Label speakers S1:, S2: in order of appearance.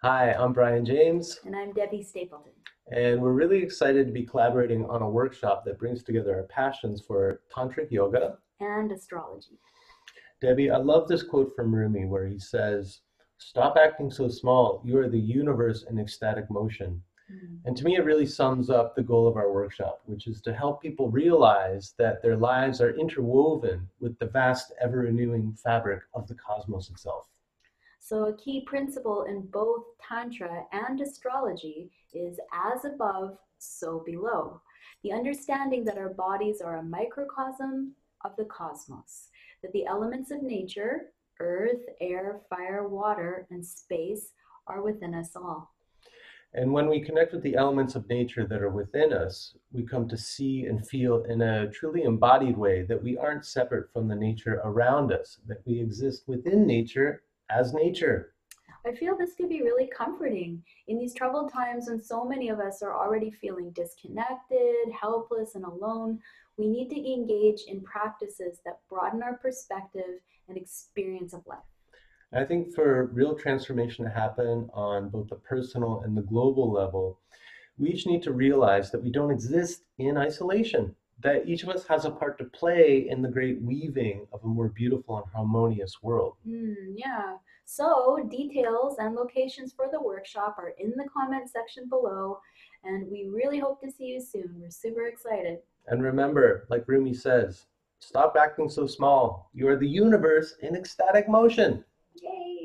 S1: Hi, I'm Brian James,
S2: And I'm Debbie Stapleton.
S1: and we're really excited to be collaborating on a workshop that brings together our passions for Tantric Yoga.
S2: And astrology.
S1: Debbie, I love this quote from Rumi where he says, "Stop acting so small. You are the universe in ecstatic motion."
S2: Mm.
S1: And to me, it really sums up the goal of our workshop, which is to help people realize that their lives are interwoven with the vast, ever-renewing fabric of the cosmos itself.
S2: So, a key principle in both Tantra and astrology is as above, so below. The understanding that our bodies are a microcosm of the cosmos, that the elements of nature, earth, air, fire, water, and space, are within us all.
S1: And when we connect with the elements of nature that are within us, we come to see and feel in a truly embodied way that we aren't separate from the nature around us, that we exist within nature as nature.
S2: I feel this could be really comforting in these troubled times when so many of us are already feeling disconnected, helpless, and alone. We need to engage in practices that broaden our perspective and experience of life.
S1: I think for real transformation to happen on both the personal and the global level, we each need to realize that we don't exist in isolation, that each of us has a part to play in the great weaving of a more beautiful and harmonious world.
S2: Yeah. So, details and locations for the workshop are in the comment section below, and we really hope to see you soon. We're super excited.
S1: And remember, like Rumi says, stop acting so small. You are the universe in ecstatic motion.
S2: Yay!